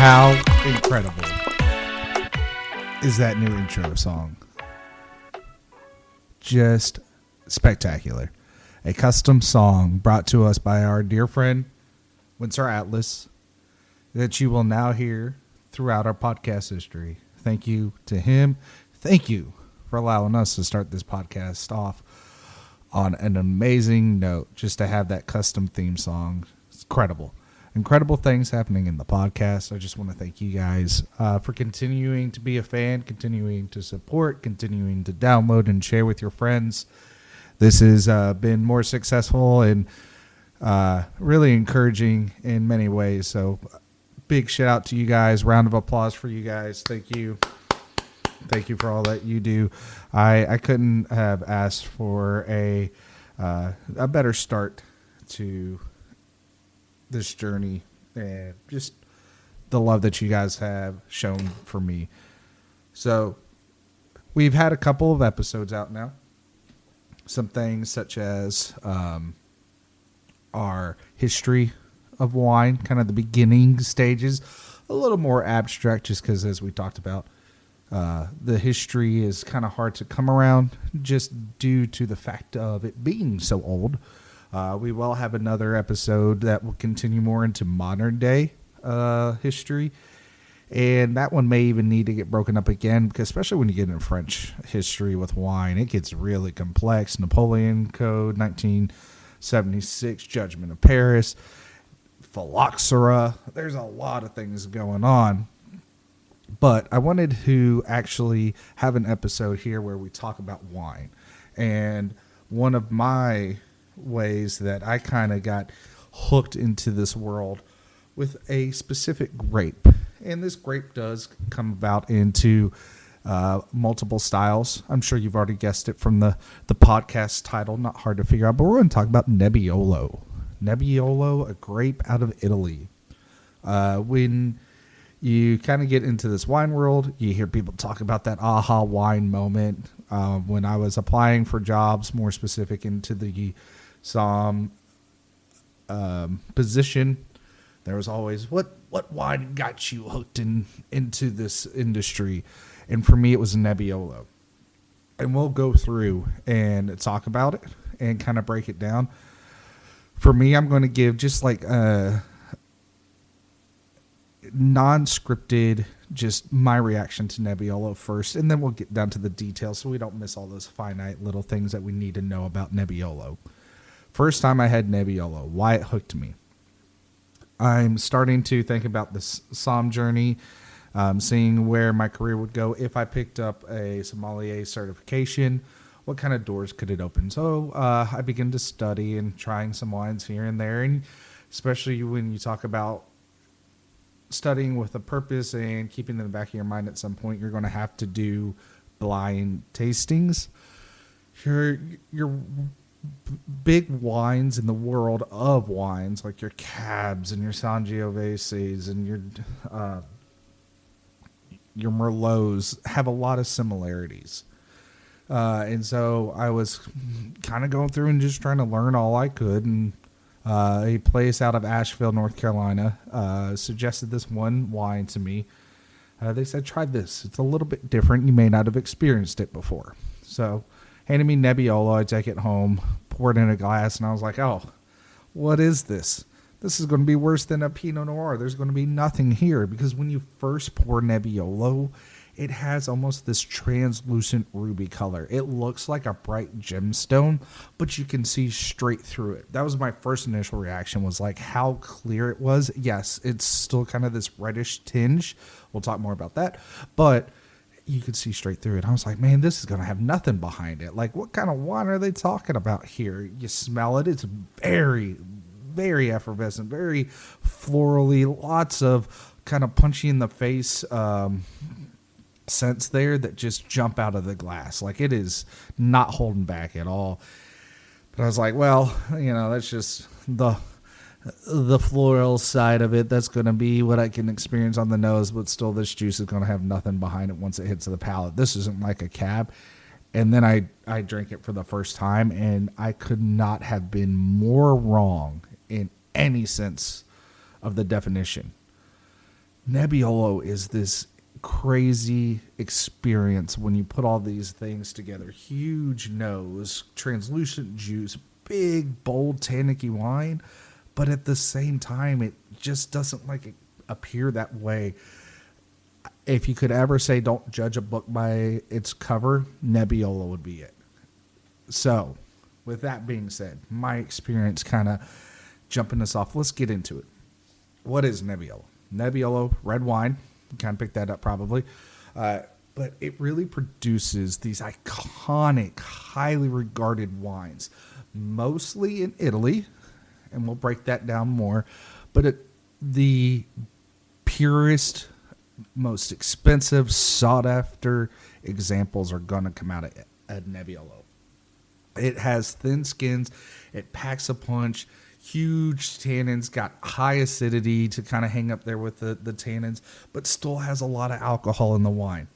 How incredible is that new intro song? Just spectacular. A custom song brought to us by our dear friend, Winsor Atlas, that you will now hear throughout our podcast history. Thank you to him. Thank you for allowing us to start this podcast off on an amazing note, just to have that custom theme song. It's incredible things happening in the podcast. I just want to thank you guys for continuing to be a fan, continuing to support, continuing to download and share with your friends. This has been more successful and really encouraging in many ways. So big shout out to you guys. Round of applause for you guys. Thank you. Thank you for all that you do. I couldn't have asked for a better start to this journey, and just the love that you guys have shown for me. So we've had a couple of episodes out now. Some things such as our history of wine, kind of the beginning stages, a little more abstract just because, as we talked about, the history is kind of hard to come around just due to the fact of it being so old. We will have another episode that will continue more into modern day history. And that one may even need to get broken up again, because especially when you get into French history with wine, it gets really complex. Napoleon Code, 1976, Judgment of Paris, phylloxera. There's a lot of things going on. But I wanted to actually have an episode here where we talk about wine. And one of my ways that I kind of got hooked into this world with a specific grape. And this grape does come about into multiple styles. I'm sure you've already guessed it from the podcast title. Not hard to figure out. But we're going to talk about Nebbiolo. Nebbiolo, a grape out of Italy. When you kind of get into this wine world, you hear people talk about that aha wine moment. When I was applying for jobs, more specific into the Somm position, there was always, what wine got you hooked into this industry? And for me, it was Nebbiolo. And we'll go through and talk about it and kind of break it down. For me, I'm going to give just like a non-scripted, just my reaction to Nebbiolo first, and then we'll get down to the details so we don't miss all those finite little things that we need to know about Nebbiolo. First time I had Nebbiolo, why it hooked me. I'm starting to think about this Somm journey, seeing where my career would go if I picked up a sommelier certification. What kind of doors could it open? So I began to study and trying some wines here and there, and especially when you talk about studying with a purpose and keeping in the back of your mind, at some point you're going to have to do blind tastings. Your big wines in the world of wines, like your Cabs and your Sangioveses and your Merlots, have a lot of similarities. And so I was kind of going through and just trying to learn all I could. And a place out of Asheville, North Carolina, suggested this one wine to me. They said, try this. It's a little bit different. You may not have experienced it before. So handed me Nebbiolo. I take it home, pour it in a glass, and I was like, oh, what is this? This is going to be worse than a Pinot Noir. There's going to be nothing here, because when you first pour Nebbiolo, it has almost this translucent ruby color. It looks like a bright gemstone, but you can see straight through it. That was my first initial reaction, was like how clear it was. Yes, it's still kind of this reddish tinge. We'll talk more about that, but you could see straight through it. I was like, man, this is going to have nothing behind it. Like, what kind of wine are they talking about here? You smell it. It's very, very effervescent, very florally, lots of kind of punchy in the face scents there that just jump out of the glass. Like, it is not holding back at all. But I was like, well, that's just the floral side of it. That's going to be what I can experience on the nose, but still this juice is going to have nothing behind it once it hits the palate. This isn't like a Cab. And then I drank it for the first time, and I could not have been more wrong in any sense of the definition. Nebbiolo is this crazy experience when you put all these things together. Huge nose, translucent juice, big, bold, tannicky wine, but at the same time, it just doesn't appear that way. If you could ever say don't judge a book by its cover, Nebbiolo would be it. So, with that being said, my experience kind of jumping us off, let's get into it. What is Nebbiolo? Nebbiolo, red wine. You kind of picked that up probably. But it really produces these iconic, highly regarded wines, mostly in Italy, and we'll break that down more. But the purest, most expensive, sought-after examples are going to come out at Nebbiolo. It has thin skins. It packs a punch. Huge tannins, got high acidity to kind of hang up there with the tannins, but still has a lot of alcohol in the wine.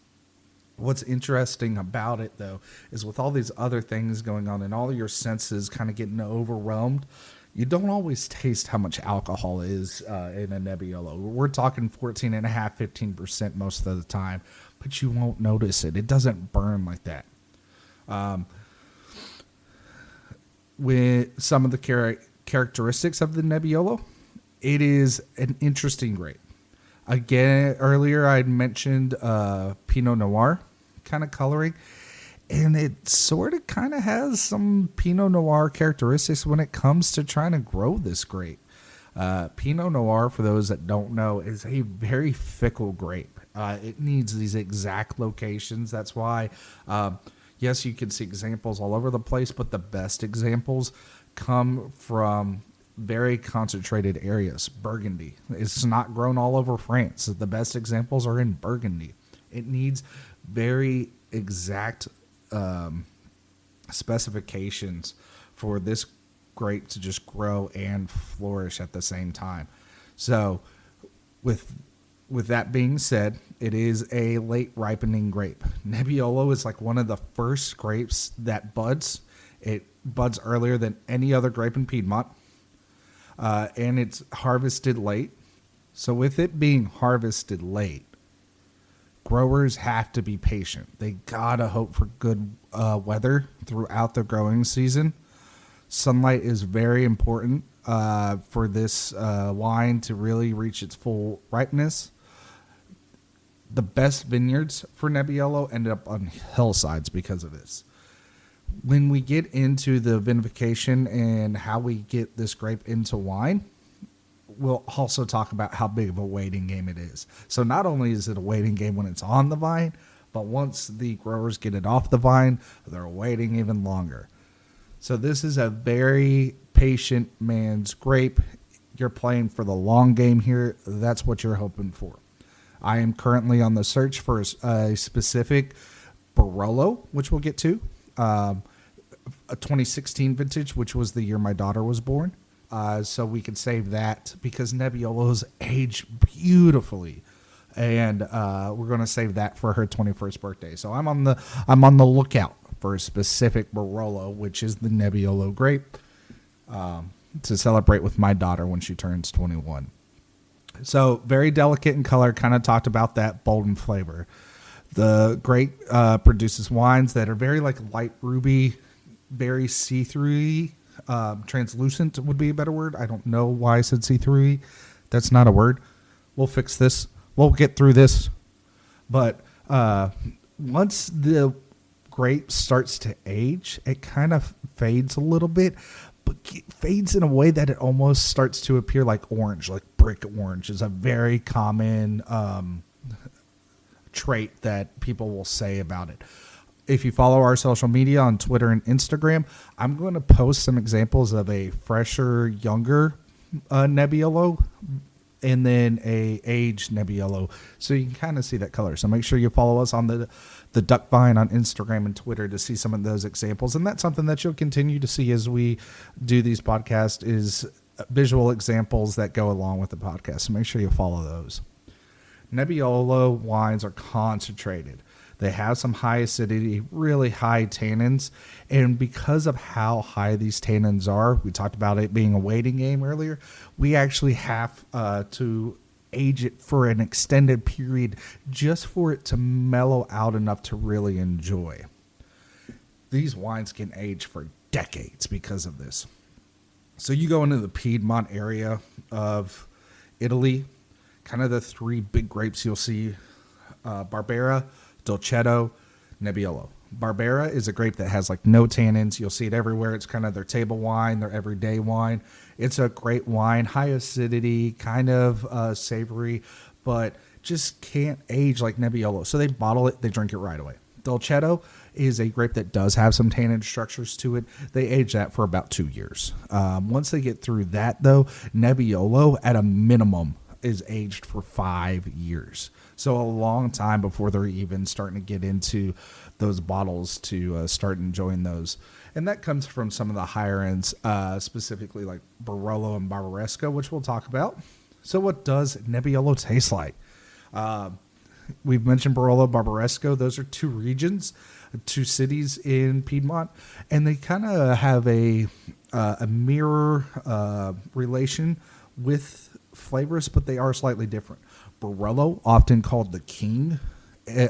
What's interesting about it, though, is with all these other things going on and all your senses kind of getting overwhelmed, you don't always taste how much alcohol is in a Nebbiolo. We're talking 14.5%, 15% most of the time, but you won't notice it. It doesn't burn like that. With some of the characteristics of the Nebbiolo, it is an interesting grape. Again, earlier I mentioned Pinot Noir kind of coloring, and it sort of kind of has some Pinot Noir characteristics when it comes to trying to grow this grape. Pinot Noir, for those that don't know, is a very fickle grape. It needs these exact locations. That's why, yes, you can see examples all over the place, but the best examples come from very concentrated areas. Burgundy. It's not grown all over France. The best examples are in Burgundy. It needs very exact specifications for this grape to just grow and flourish at the same time. So with that being said, it is a late ripening grape. Nebbiolo is like one of the first grapes that buds. It buds earlier than any other grape in Piedmont, and it's harvested late. So with it being harvested late, growers have to be patient. They gotta hope for good weather throughout the growing season. Sunlight is very important for this wine to really reach its full ripeness. The best vineyards for Nebbiolo ended up on hillsides because of this. When we get into the vinification and how we get this grape into wine, we'll also talk about how big of a waiting game it is. So not only is it a waiting game when it's on the vine, but once the growers get it off the vine, they're waiting even longer. So this is a very patient man's grape. You're playing for the long game here. That's what you're hoping for. I am currently on the search for a specific Barolo, which we'll get to. A 2016 vintage, which was the year my daughter was born. So we can save that because Nebbiolo's age beautifully. And we're going to save that for her 21st birthday. So I'm on the lookout for a specific Barolo, which is the Nebbiolo grape, to celebrate with my daughter when she turns 21. So very delicate in color, kind of talked about that, bold in flavor. The grape produces wines that are very light ruby, very see-through-y. Translucent would be a better word. I don't know why I said see-through-y. That's not a word. We'll fix this. We'll get through this. But once the grape starts to age, it kind of fades a little bit, but it fades in a way that it almost starts to appear like orange, like brick orange is a very common trait that people will say about it. If you follow our social media on Twitter and Instagram, I'm going to post some examples of a fresher, younger Nebbiolo and then a aged Nebbiolo, so you can kind of see that color. So make sure you follow us on the Duck Vine on Instagram and Twitter to see some of those examples. And that's something that you'll continue to see as we do these podcasts, is visual examples that go along with the podcast. So make sure you follow those. Nebbiolo wines are concentrated. They have some high acidity, really high tannins. And because of how high these tannins are, we talked about it being a waiting game earlier, we actually have to age it for an extended period just for it to mellow out enough to really enjoy. These wines can age for decades because of this. So you go into the Piedmont area of Italy, kind of the three big grapes you'll see, Barbera, Dolcetto, Nebbiolo. Barbera is a grape that has like no tannins. You'll see it everywhere. It's kind of their table wine, their everyday wine. It's a great wine, high acidity, kind of savory, but just can't age like Nebbiolo. So they bottle it, they drink it right away. Dolcetto is a grape that does have some tannin structures to it. They age that for about 2 years. Once they get through that, though, Nebbiolo at a minimum is aged for 5 years. So a long time before they're even starting to get into those bottles to start enjoying those. And that comes from some of the higher ends, specifically like Barolo and Barbaresco, which we'll talk about. So what does Nebbiolo taste like? We've mentioned Barolo, Barbaresco. Those are two regions, two cities in Piedmont, and they kind of have a mirror relation with flavors, but they are slightly different. Barolo, often called the king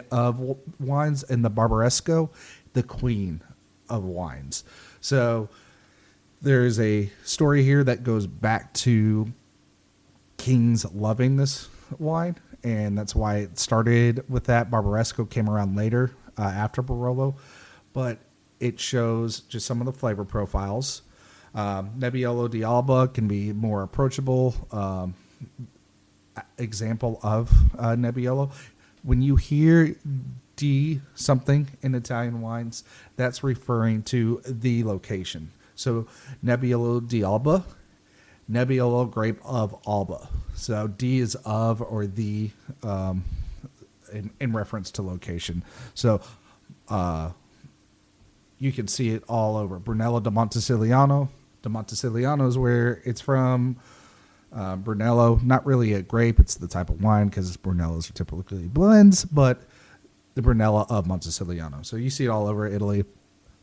of wines, and the Barbaresco, the queen of wines. So there's a story here that goes back to kings loving this wine, and that's why it started with that. Barbaresco came around later after Barolo, but it shows just some of the flavor profiles. Nebbiolo d'Alba can be more approachable example of Nebbiolo. When you hear D something in Italian wines, that's referring to the location. So Nebbiolo d'Alba, Nebbiolo grape of Alba. So D is of or the in reference to location. So you can see it all over. Brunello di Montesigliano. Di Montesigliano is where it's from. Brunello, not really a grape. It's the type of wine because Brunellos are typically blends, but the Brunello of Montesigliano. So you see it all over Italy.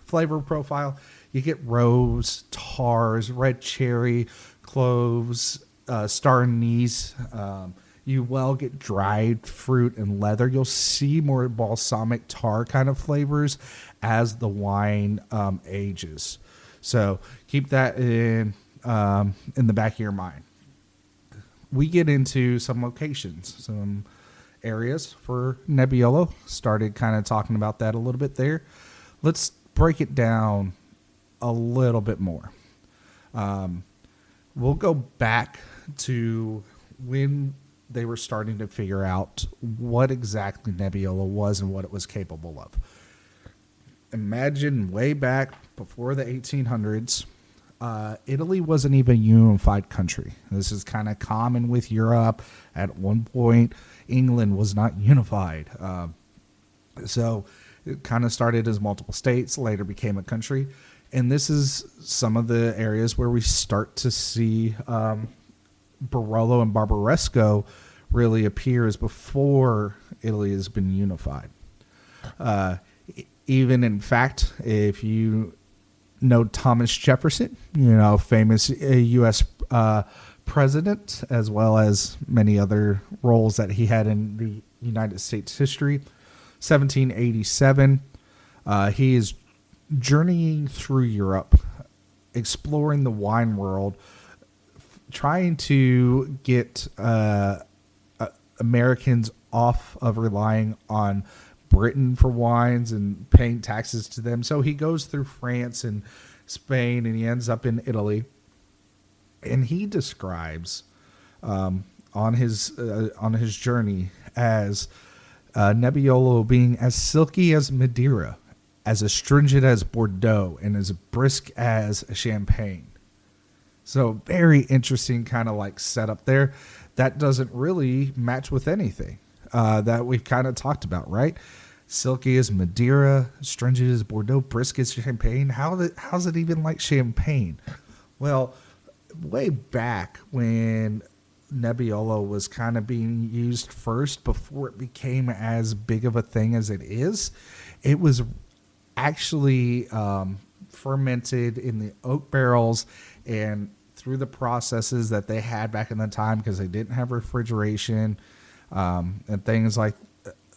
Flavor profile, you get rose, tars, red cherry, cloves, star anise. You get dried fruit and leather. You'll see more balsamic tar kind of flavors as the wine ages. So keep that in the back of your mind. We get into some locations, some areas for Nebbiolo. Started kind of talking about that a little bit there. Let's break it down a little bit more. We'll go back to when they were starting to figure out what exactly Nebbiolo was and what it was capable of. Imagine way back before the 1800s, Italy wasn't even a unified country. This is kind of common with Europe. At one point, England was not unified. So it kind of started as multiple states, later became a country. And this is some of the areas where we start to see Barolo and Barbaresco really appear as before Italy has been unified. Even in fact, if you know Thomas Jefferson, famous U.S. president, as well as many other roles that he had in the United States history. 1787, he is journeying through Europe, exploring the wine world, trying to get Americans off of relying on Britain for wines and paying taxes to them. So he goes through France and Spain, and he ends up in Italy. And he describes on his journey as Nebbiolo being as silky as Madeira, as astringent as Bordeaux, and as brisk as Champagne. So very interesting kind of like setup there. That doesn't really match with anything that we've kind of talked about, right? Silky as Madeira, astringent as Bordeaux, brisk as Champagne. How's it even like Champagne? Well, way back when Nebbiolo was kind of being used first, before it became as big of a thing as it is, it was actually fermented in the oak barrels and through the processes that they had back in the time, because they didn't have refrigeration and things like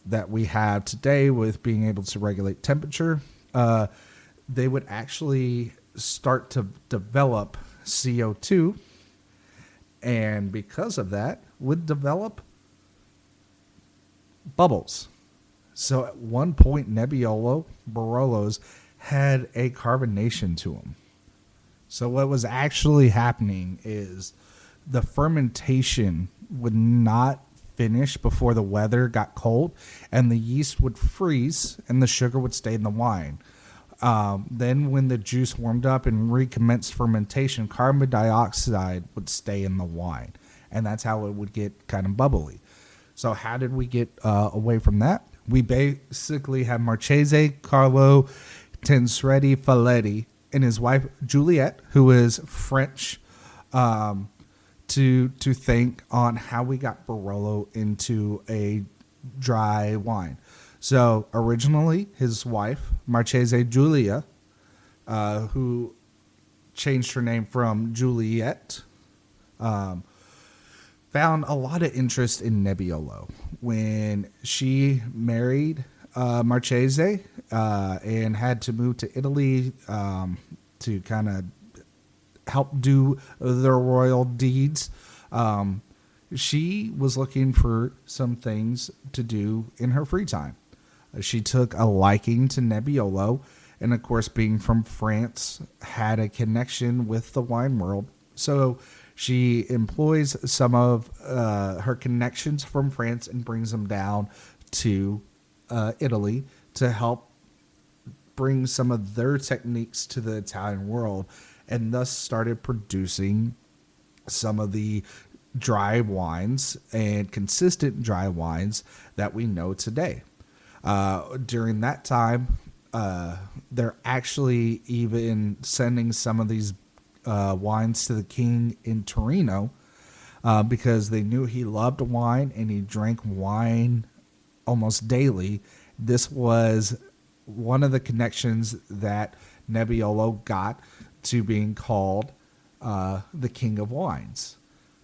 that we have today with being able to regulate temperature, they would actually start to develop CO2, and because of that would develop bubbles. So at one point, Barolo's had a carbonation to them. So what was actually happening is the fermentation would not finish before the weather got cold, and the yeast would freeze and the sugar would stay in the wine. Then when the juice warmed up and recommenced fermentation, carbon dioxide would stay in the wine, and that's how it would get kind of bubbly. So how did we get away from that? We basically have Marchese Carlo Tancredi Faletti and his wife Juliette, who is French, to think on how we got Barolo into a dry wine. So originally, his wife, Marchese Giulia, who changed her name from Juliette, found a lot of interest in Nebbiolo when she married Marchese and had to move to Italy to kind of help do their royal deeds. She was looking for some things to do in her free time. She took a liking to Nebbiolo, and of course, being from France, had a connection with the wine world. So she employs some of her connections from France and brings them down to Italy to help bring some of their techniques to the Italian world, and thus started producing some of the dry wines and consistent dry wines that we know today. During that time, they're actually even sending some of these wines to the king in Torino because they knew he loved wine and he drank wine almost daily. This was one of the connections that Nebbiolo got to being called the king of wines.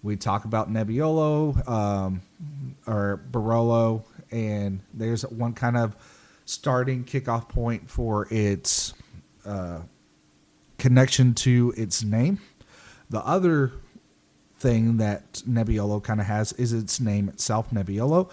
We talk about Nebbiolo or Barolo, and there's one kind of starting kickoff point for its connection to its name. The other thing that Nebbiolo kind of has is its name itself. Nebbiolo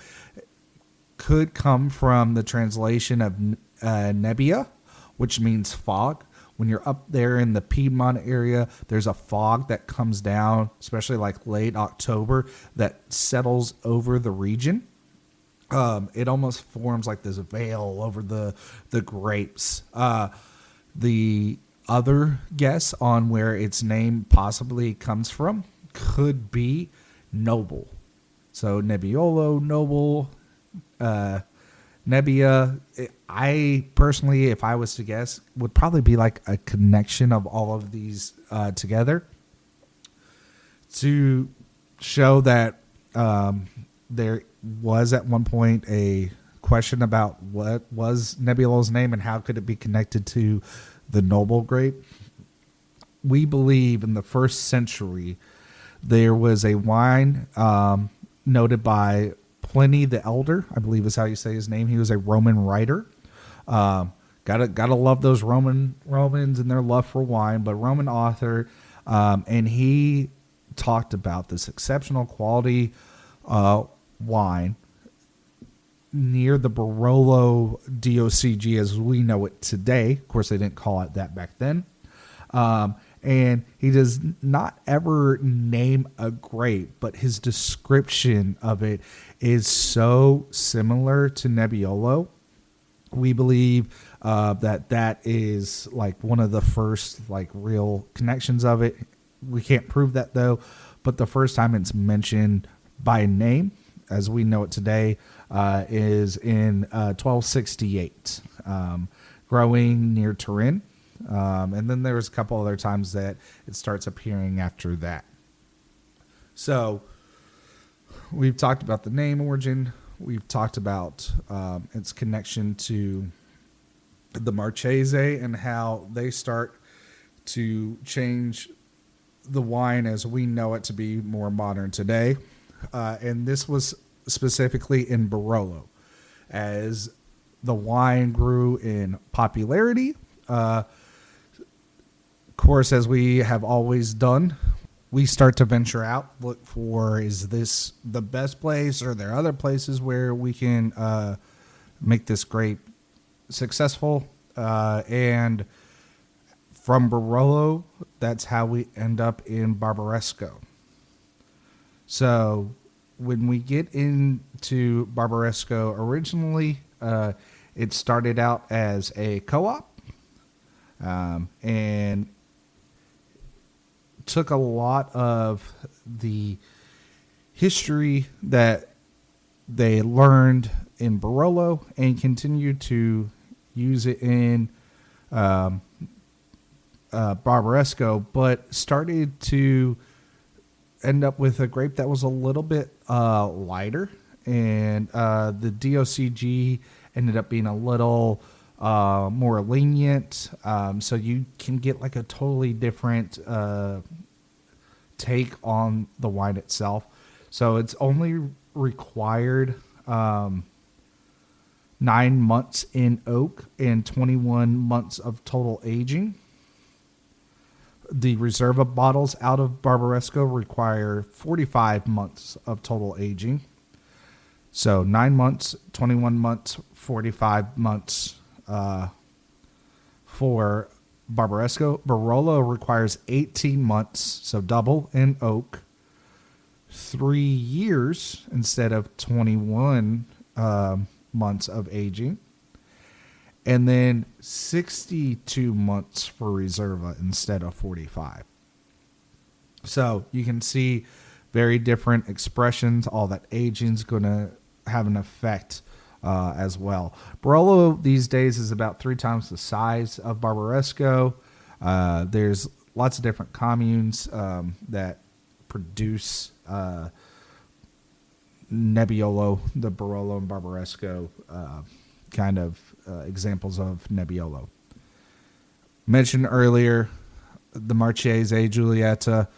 could come from the translation of nebbia, which means fog. When you're up there in the Piedmont area, there's a fog that comes down, especially like late October, that settles over the region. It almost forms like this veil over the grapes. The other guess on where its name possibly comes from could be noble. So Nebbiolo, noble, Nebbia. I personally, if I was to guess, would probably be like a connection of all of these together to show that there was at one point a question about what was Nebbiolo's name and how could it be connected to the noble grape. We believe in the first century there was a wine noted by Pliny the Elder, I believe is how you say his name. He was a Roman writer. Gotta love those Romans and their love for wine, but Roman author, and he talked about this exceptional quality wine near the Barolo DOCG as we know it today. Of course, they didn't call it that back then. And he does not ever name a grape, but his description of it is so similar to Nebbiolo. We believe that is like one of the first like real connections of it. We can't prove that though, but the first time it's mentioned by name, as we know it today, is in 1268, growing near Turin. And then there's a couple other times that it starts appearing after that. So we've talked about the name origin. We've talked about its connection to the Marchese and how they start to change the wine as we know it to be more modern today. And this was specifically in Barolo. As the wine grew in popularity, of course, as we have always done, we start to venture out, look for, is this the best place? Are there other places where we can make this grape successful? And from Barolo, that's how we end up in Barbaresco. So when we get into Barbaresco, originally it started out as a co-op, and took a lot of the history that they learned in Barolo and continued to use it in Barbaresco, but started to end up with a grape that was a little bit lighter, and the DOCG ended up being a little more lenient, so you can get like a totally different take on the wine itself. So it's only required 9 months in oak and 21 months of total aging. The Reserva bottles out of Barbaresco require 45 months of total aging. So 9 months, 21 months, 45 months for Barbaresco. Barolo requires 18 months, so double in oak, 3 years instead of 21 months of aging, and then 62 months for Reserva instead of 45. So you can see very different expressions. All that aging's going to have an effect as well. Barolo these days is about 3 times the size of Barbaresco. There's lots of different communes that produce Nebbiolo, the Barolo and Barbaresco kind of examples of Nebbiolo. Mentioned earlier the Marchese Giulietta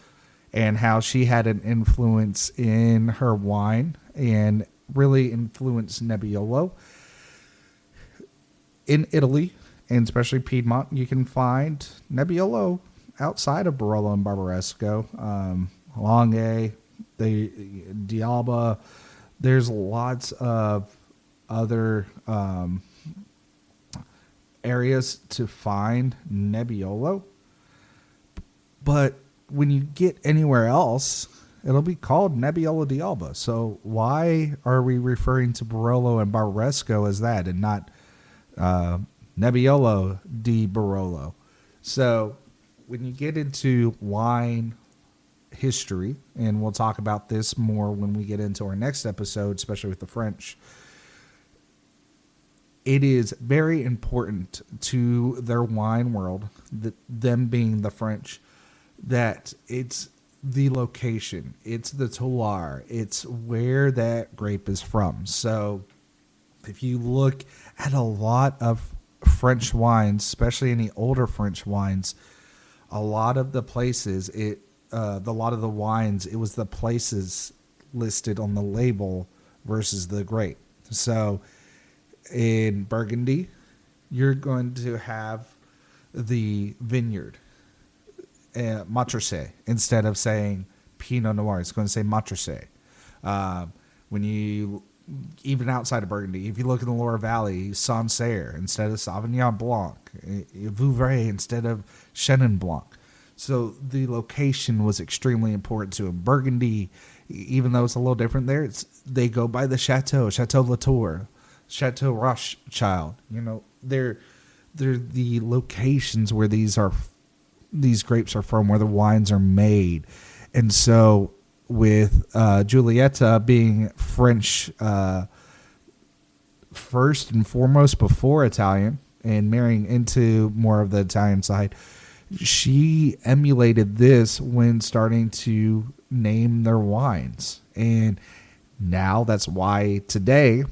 and how she had an influence in her wine and really influenced Nebbiolo. In Italy, and especially Piedmont, you can find Nebbiolo outside of Barolo and Barbaresco. Langhe, the D'Alba. There's lots of other areas to find Nebbiolo. But when you get anywhere else, it'll be called Nebbiolo D'Alba. So why are we referring to Barolo and Barbaresco as that and not Nebbiolo di Barolo? So when you get into wine history, and we'll talk about this more when we get into our next episode, especially with the French, it is very important to their wine world, them being the French, that it's the location, it's the terroir, it's where that grape is from. So if you look at a lot of French wines, especially any older French wines, a lot of the places, a lot of the wines, it was the places listed on the label versus the grape. So in Burgundy, you're going to have the vineyard, Montrachet, instead of saying Pinot Noir. It's going to say Montrachet. When you, even outside of Burgundy, if you look in the Loire Valley, Sancerre instead of Sauvignon Blanc, Vouvray instead of Chenin Blanc. So the location was extremely important to him. Burgundy, even though it's a little different there, they go by the Chateau Latour, Chateau Rothschild. You know, they're the locations where these grapes are from, where the wines are made. And so with Giulietta being French first and foremost before Italian, and marrying into more of the Italian side, she emulated this when starting to name their wines. And now that's why today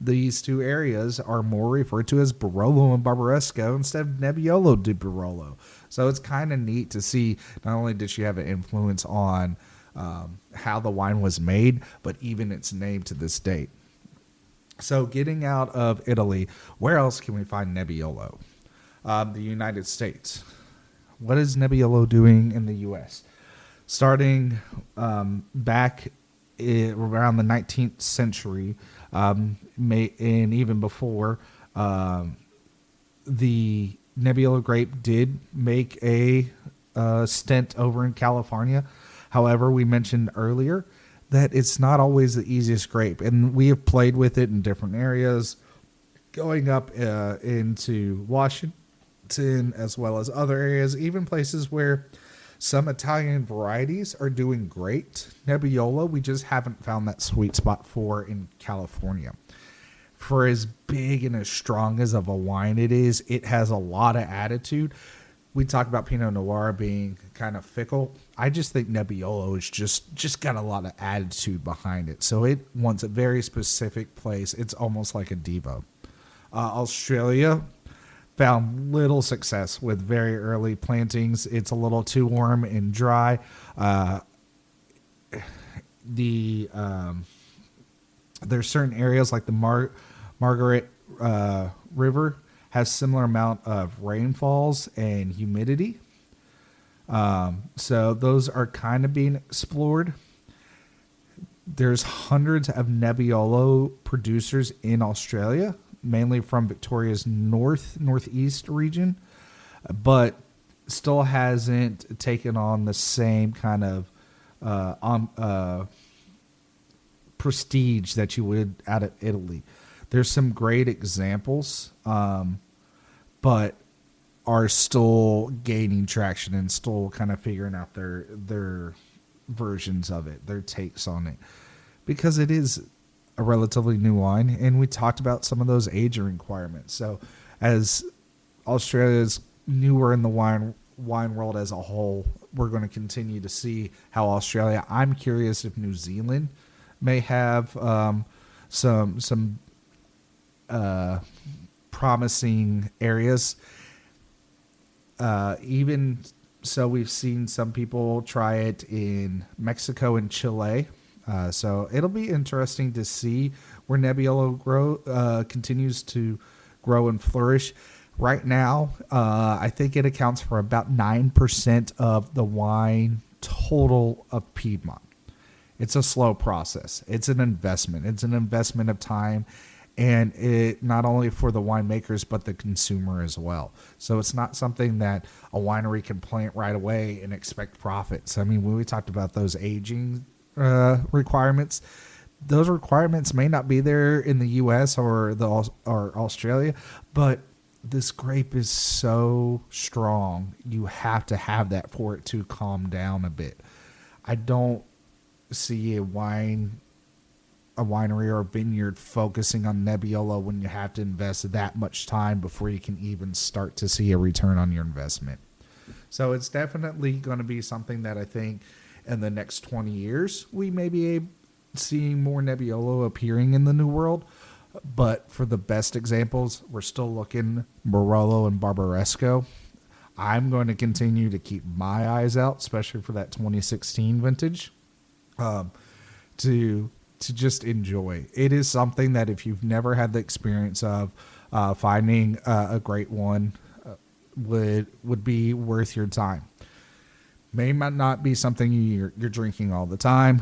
these two areas are more referred to as Barolo and Barbaresco instead of Nebbiolo di Barolo. So it's kind of neat to see not only did she have an influence on how the wine was made, but even its name to this date. So getting out of Italy, where else can we find Nebbiolo? The United States. What is Nebbiolo doing in the U.S.? Starting back around the 19th century, and even before, the Nebbiolo grape did make a stint over in California. However, we mentioned earlier that it's not always the easiest grape, and we have played with it in different areas, going up into Washington as well as other areas, even places where some Italian varieties are doing great. Nebbiolo, we just haven't found that sweet spot for in California. For as big and as strong as of a wine it has a lot of attitude. We talk about Pinot Noir being kind of fickle. I just think Nebbiolo is just got a lot of attitude behind it. So it wants a very specific place. It's almost like a diva. Australia found little success with very early plantings. It's a little too warm and dry. There's certain areas like the Margaret River has similar amount of rainfalls and humidity. So those are kind of being explored. There's hundreds of Nebbiolo producers in Australia, mainly from Victoria's northeast region, but still hasn't taken on the same kind of prestige that you would out of Italy. There's some great examples, but are still gaining traction and still kind of figuring out their versions of it, their takes on it, because it is a relatively new wine, and we talked about some of those aging requirements. So as Australia's newer in the wine world as a whole, we're going to continue to see how Australia. I'm curious if New Zealand may have some promising areas. Even so, we've seen some people try it in Mexico and Chile. So it'll be interesting to see where Nebbiolo continues to grow and flourish. Right now, I think it accounts for about 9% of the wine total of Piedmont. It's a slow process. It's an investment. It's an investment of time, and it not only for the winemakers but the consumer as well. So it's not something that a winery can plant right away and expect profits. I mean, when we talked about those aging requirements, those requirements may not be there in the U.S. or Australia, but this grape is so strong. You have to have that for it to calm down a bit. I don't see a winery or a vineyard focusing on Nebbiolo when you have to invest that much time before you can even start to see a return on your investment. So it's definitely going to be something that I think in the next 20 years we may be seeing more Nebbiolo appearing in the New World. But for the best examples, we're still looking Barolo and Barbaresco. I'm going to continue to keep my eyes out, especially for that 2016 vintage, to just enjoy. It is something that if you've never had the experience of finding a great one, would be worth your time. May not be something you're drinking all the time.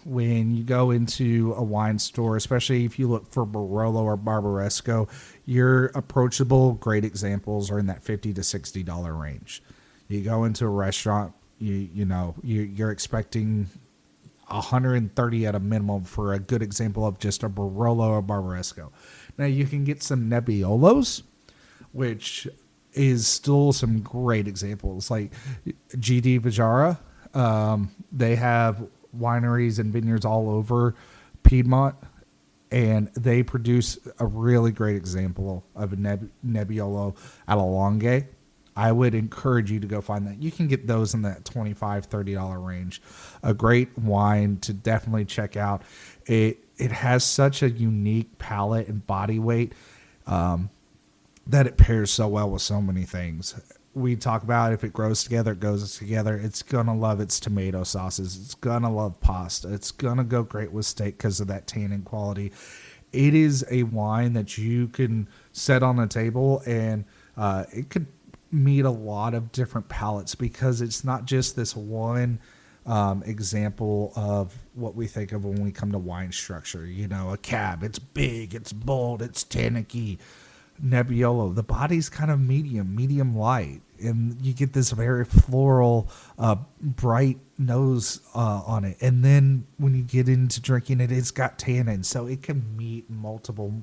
When you go into a wine store, especially if you look for Barolo or Barbaresco, your approachable great examples are in that $50 to $60 range. You go into a restaurant, you're expecting $130 at a minimum for a good example of just a Barolo or Barbaresco. Now you can get some Nebbiolos, which is still some great examples, like GD Vajara. They have wineries and vineyards all over Piedmont, and they produce a really great example of a Nebbiolo at a Longue. I would encourage you to go find that. You can get those in that $25, $30 range. A great wine to definitely check out. It it has such a unique palate and body weight that it pairs so well with so many things. We talk about if it grows together, it goes together. It's going to love its tomato sauces. It's going to love pasta. It's going to go great with steak because of that tannin quality. It is a wine that you can set on a table and it could meet a lot of different palates because it's not just this one example of what we think of when we come to wine structure. You know, a cab, it's big, it's bold, it's tannicky. Nebbiolo, the body's kind of medium light, and you get this very floral, bright nose on it. And then when you get into drinking it, it's got tannin, so it can meet multiple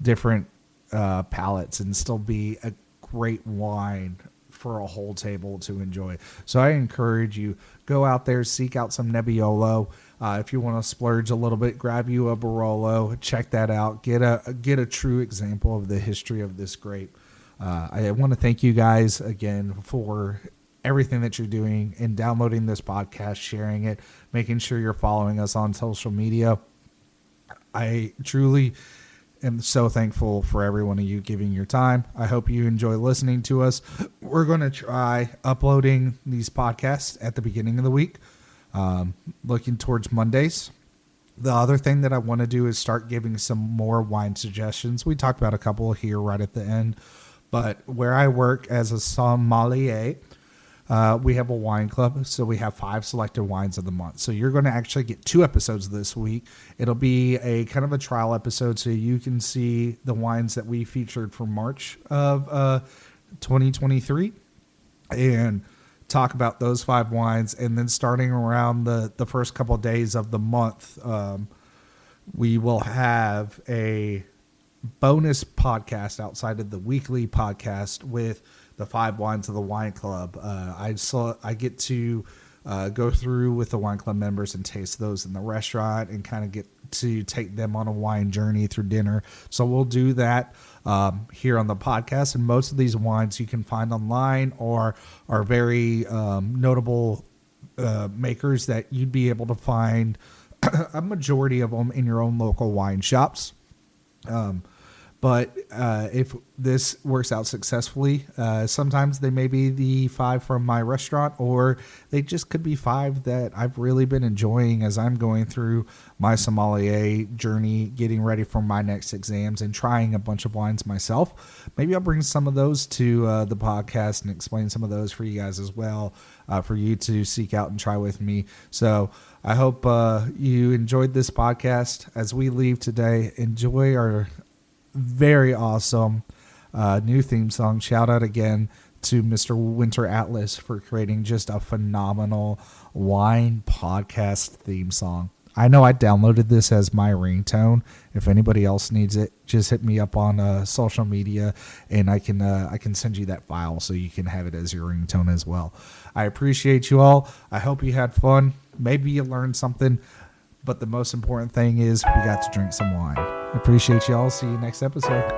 different palates and still be a great wine for a whole table to enjoy. So I encourage you, go out there, seek out some Nebbiolo. If you want to splurge a little bit, grab you a Barolo, check that out. Get a true example of the history of this grape. I want to thank you guys again for everything that you're doing in downloading this podcast, sharing it, making sure you're following us on social media. I truly am so thankful for every one of you giving your time. I hope you enjoy listening to us. We're going to try uploading these podcasts at the beginning of the week. Looking towards Mondays. The other thing that I want to do is start giving some more wine suggestions. We talked about a couple here right at the end, but where I work as a sommelier, we have a wine club, so we have 5 selected wines of the month. So you're going to actually get 2 episodes this week. It'll be a kind of a trial episode, so you can see the wines that we featured for March of 2023, and talk about those 5 wines. And then starting around the first couple of days of the month, we will have a bonus podcast outside of the weekly podcast with the 5 wines of the wine club. I get to go through with the wine club members and taste those in the restaurant and kind of get to take them on a wine journey through dinner. So we'll do that here on the podcast. And most of these wines you can find online or are very notable makers that you'd be able to find a majority of them in your own local wine shops. But if this works out successfully, sometimes they may be the 5 from my restaurant, or they just could be 5 that I've really been enjoying as I'm going through my sommelier journey, getting ready for my next exams and trying a bunch of wines myself. Maybe I'll bring some of those to the podcast and explain some of those for you guys as well, for you to seek out and try with me. So I hope you enjoyed this podcast. As we leave today, enjoy our very awesome new theme song. Shout out again to Mr. Winter Atlas for creating just a phenomenal wine podcast theme song. I know I downloaded this as my ringtone. If anybody else needs it, just hit me up on social media, and I can send you that file so you can have it as your ringtone as well. I appreciate you all. I hope you had fun. Maybe you learned something, but the most important thing is we got to drink some wine. Appreciate y'all. See you next episode.